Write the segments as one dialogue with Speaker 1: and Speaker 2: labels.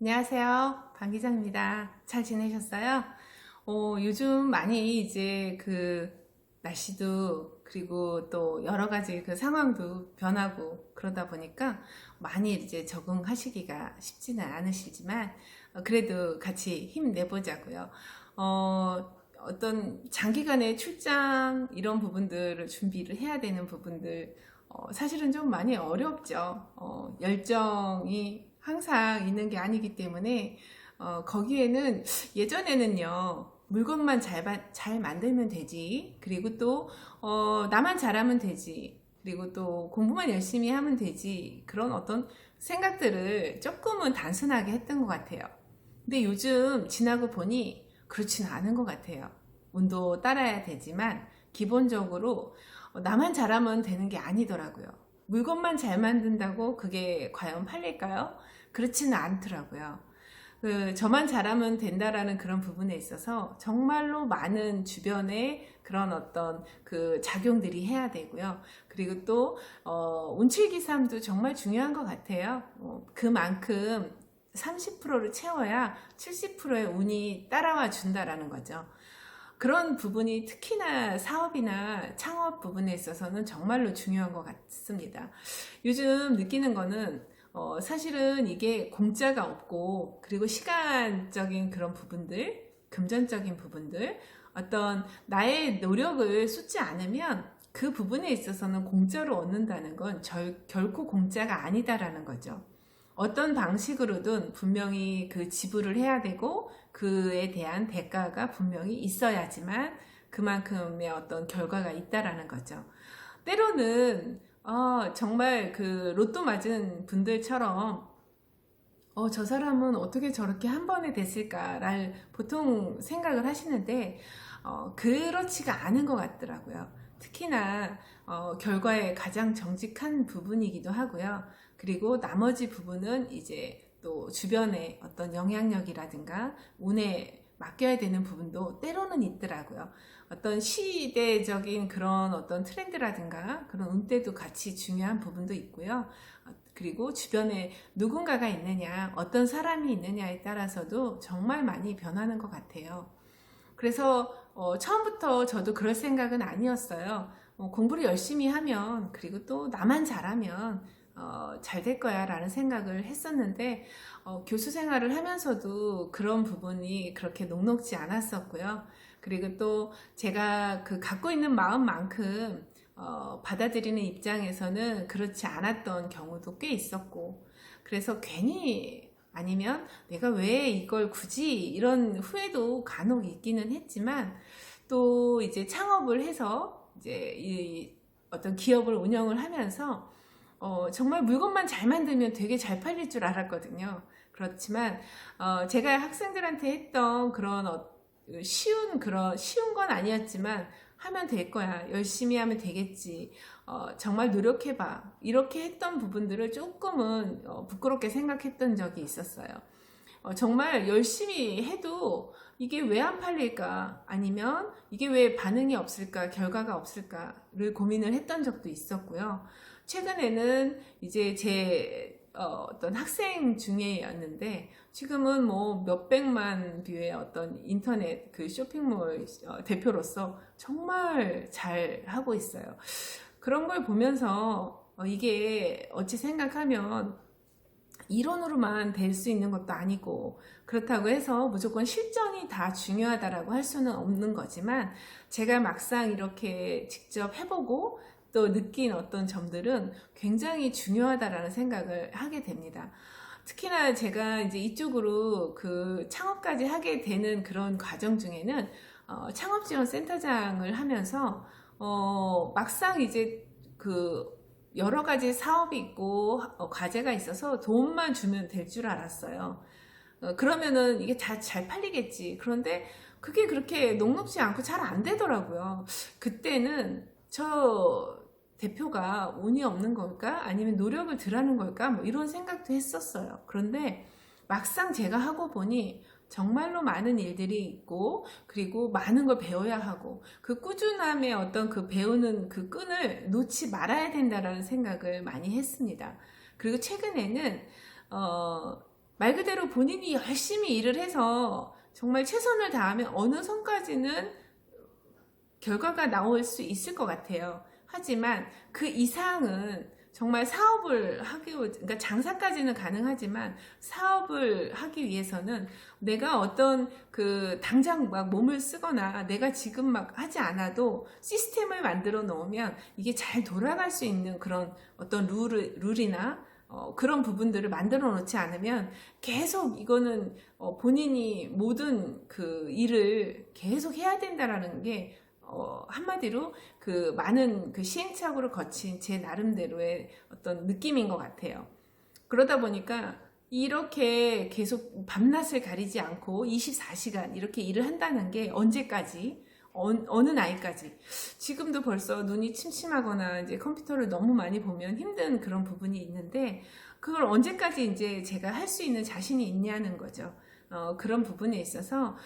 Speaker 1: 안녕하세요. 방 기자입니다. 잘 지내셨어요? 요즘 많이 이제 날씨도 그리고 또 여러 가지 상황도 변하고 그러다 보니까 많이 이제 적응하시기가 쉽지는 않으시지만 그래도 같이 힘내보자고요. 어떤 장기간의 출장 이런 부분들을 준비를 해야 되는 부분들 사실은 좀 많이 어렵죠. 열정이 항상 있는 게 아니기 때문에 거기에는 예전에는요 물건만 잘 만들면 되지 그리고 또 나만 잘하면 되지 그리고 또 공부만 열심히 하면 되지 그런 어떤 생각들을 조금은 단순하게 했던 것 같아요. 근데 요즘 지나고 보니 그렇지는 않은 것 같아요. 운도 따라야 되지만 기본적으로 나만 잘하면 되는 게 아니더라고요. 물건만 잘 만든다고 그게 과연 팔릴까요? 그렇지는 않더라고요. 저만 잘하면 된다라는 그런 부분에 있어서 정말로 많은 주변에 그런 어떤 작용들이 해야 되고요. 그리고 또 운칠기삼도 정말 중요한 것 같아요. 그만큼 30%를 채워야 70%의 운이 따라와 준다라는 거죠. 그런 부분이 특히나 사업이나 창업 부분에 있어서는 정말로 중요한 것 같습니다. 요즘 느끼는 거는 사실은 이게 공짜가 없고 그리고 시간적인 그런 부분들, 금전적인 부분들, 어떤 나의 노력을 쏟지 않으면 그 부분에 있어서는 공짜로 얻는다는 건 결코 공짜가 아니다라는 거죠. 어떤 방식으로든 분명히 지불을 해야 되고 그에 대한 대가가 분명히 있어야지만 그만큼의 어떤 결과가 있다라는 거죠. 때로는 정말 로또 맞은 분들처럼 저 사람은 어떻게 저렇게 한 번에 됐을까를 보통 생각을 하시는데 그렇지가 않은 것 같더라고요. 특히나 결과에 가장 정직한 부분이기도 하고요. 그리고 나머지 부분은 이제 또 주변의 어떤 영향력이라든가 운에 맡겨야 되는 부분도 때로는 있더라고요. 어떤 시대적인 그런 어떤 트렌드라든가 그런 운때도 같이 중요한 부분도 있고요. 그리고 주변에 누군가가 있느냐, 어떤 사람이 있느냐에 따라서도 정말 많이 변하는 것 같아요. 그래서 처음부터 저도 그럴 생각은 아니었어요. 공부를 열심히 하면 그리고 또 나만 잘하면 잘 될 거야 라는 생각을 했었는데 교수 생활을 하면서도 그런 부분이 그렇게 녹록지 않았었고요. 그리고 또 제가 갖고 있는 마음만큼 받아들이는 입장에서는 그렇지 않았던 경우도 꽤 있었고 그래서 괜히 아니면 내가 왜 이걸 굳이 이런 후회도 간혹 있기는 했지만 또 이제 창업을 해서 이제 이 어떤 기업을 운영을 하면서 정말 물건만 잘 만들면 되게 잘 팔릴 줄 알았거든요. 그렇지만 제가 학생들한테 했던 그런 쉬운 건 아니었지만 하면 될 거야. 열심히 하면 되겠지. 정말 노력해봐. 이렇게 했던 부분들을 조금은 부끄럽게 생각했던 적이 있었어요. 정말 열심히 해도 이게 왜 안 팔릴까? 아니면 이게 왜 반응이 없을까? 결과가 없을까를 고민을 했던 적도 있었고요. 최근에는 이제 제 어떤 학생 중에였는데 지금은 뭐 몇백만 뷰의 어떤 인터넷 쇼핑몰 대표로서 정말 잘 하고 있어요. 그런 걸 보면서 이게 어찌 생각하면 이론으로만 될 수 있는 것도 아니고 그렇다고 해서 무조건 실전이 다 중요하다라고 할 수는 없는 거지만 제가 막상 이렇게 직접 해보고 또 느낀 어떤 점들은 굉장히 중요하다라는 생각을 하게 됩니다. 특히나 제가 이제 이쪽으로 창업까지 하게 되는 그런 과정 중에는 창업지원센터장을 하면서 막상 이제 여러 가지 사업이 있고 과제가 있어서 돈만 주면 될 줄 알았어요. 그러면은 이게 다 잘 팔리겠지. 그런데 그게 그렇게 녹록지 않고 잘 안 되더라고요. 그때는 저 대표가 운이 없는 걸까? 아니면 노력을 덜 하는 걸까? 뭐 이런 생각도 했었어요. 그런데 막상 제가 하고 보니 정말로 많은 일들이 있고 그리고 많은 걸 배워야 하고 꾸준함의 어떤 배우는 끈을 놓지 말아야 된다라는 생각을 많이 했습니다. 그리고 최근에는 말 그대로 본인이 열심히 일을 해서 정말 최선을 다하면 어느 선까지는 결과가 나올 수 있을 것 같아요. 하지만 그 이상은 정말 사업을 하기, 그러니까 장사까지는 가능하지만 사업을 하기 위해서는 내가 어떤 당장 막 몸을 쓰거나 내가 지금 막 하지 않아도 시스템을 만들어 놓으면 이게 잘 돌아갈 수 있는 그런 어떤 룰이나 그런 부분들을 만들어 놓지 않으면 계속 이거는 본인이 모든 그 일을 계속 해야 된다라는 게 한마디로 많은 시행착오를 거친 제 나름대로의 어떤 느낌인 것 같아요. 그러다 보니까 이렇게 계속 밤낮을 가리지 않고 24시간 이렇게 일을 한다는 게 언제까지, 어느 나이까지. 지금도 벌써 눈이 침침하거나 이제 컴퓨터를 너무 많이 보면 힘든 그런 부분이 있는데, 그걸 언제까지 이제 제가 할 수 있는 자신이 있냐는 거죠. 그런 부분에 있어서,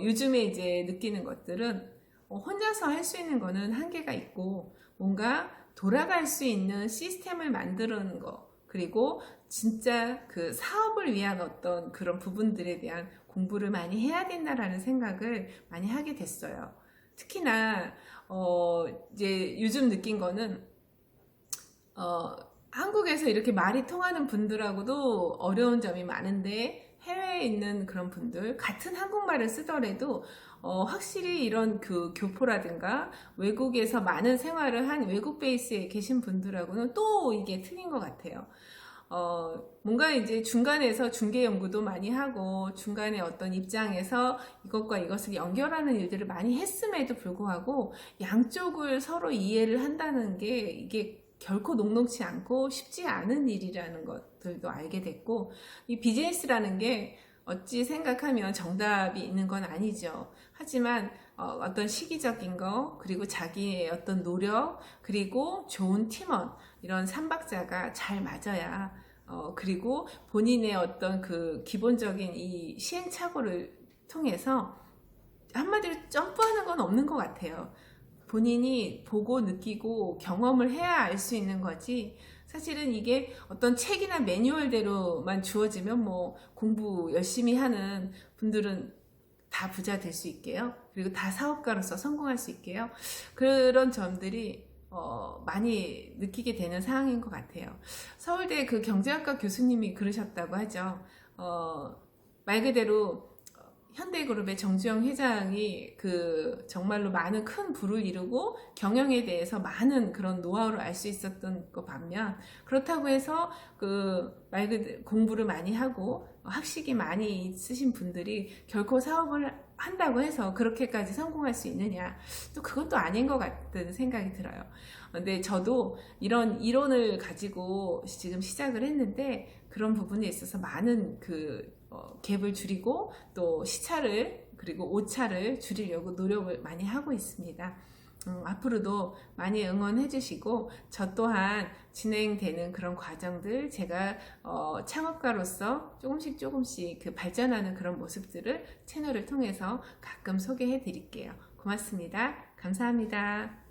Speaker 1: 요즘에 이제 느끼는 것들은 혼자서 할 수 있는 거는 한계가 있고, 뭔가 돌아갈 수 있는 시스템을 만드는 거, 그리고 진짜 그 사업을 위한 어떤 그런 부분들에 대한 공부를 많이 해야 된다라는 생각을 많이 하게 됐어요. 특히나 이제 요즘 느낀 거는 한국에서 이렇게 말이 통하는 분들하고도 어려운 점이 많은데, 해외에 있는 그런 분들, 같은 한국말을 쓰더라도 확실히 이런 교포라든가 외국에서 많은 생활을 한 외국 베이스에 계신 분들하고는 또 이게 틀린 것 같아요. 뭔가 이제 중간에서 중개 연구도 많이 하고 중간에 어떤 입장에서 이것과 이것을 연결하는 일들을 많이 했음에도 불구하고 양쪽을 서로 이해를 한다는 게 이게 결코 녹록지 않고 쉽지 않은 일이라는 것들도 알게 됐고, 이 비즈니스라는 게 어찌 생각하면 정답이 있는 건 아니죠. 하지만 어떤 시기적인 거, 그리고 자기의 어떤 노력, 그리고 좋은 팀원, 이런 삼박자가 잘 맞아야, 그리고 본인의 어떤 기본적인 이 시행착오를 통해서 한마디로 점프하는 건 없는 것 같아요. 본인이 보고 느끼고 경험을 해야 알 수 있는 거지, 사실은 이게 어떤 책이나 매뉴얼대로만 주어지면 뭐 공부 열심히 하는 분들은 다 부자 될 수 있게요. 그리고 다 사업가로서 성공할 수 있게요. 그런 점들이 많이 느끼게 되는 상황인 것 같아요. 서울대 경제학과 교수님이 그러셨다고 하죠. 말 그대로 현대그룹의 정주영 회장이 정말로 많은 큰 부를 이루고 경영에 대해서 많은 그런 노하우를 알 수 있었던 것 반면, 그렇다고 해서 말 그대로 공부를 많이 하고 학식이 많이 있으신 분들이 결코 사업을 한다고 해서 그렇게까지 성공할 수 있느냐, 또 그것도 아닌 것 같은 생각이 들어요. 근데 저도 이런 이론을 가지고 지금 시작을 했는데, 그런 부분에 있어서 많은 갭을 줄이고 또 시차를, 그리고 오차를 줄이려고 노력을 많이 하고 있습니다. 앞으로도 많이 응원해 주시고, 저 또한 진행되는 그런 과정들, 제가 창업가로서 조금씩 발전하는 그런 모습들을 채널을 통해서 가끔 소개해 드릴게요. 고맙습니다. 감사합니다.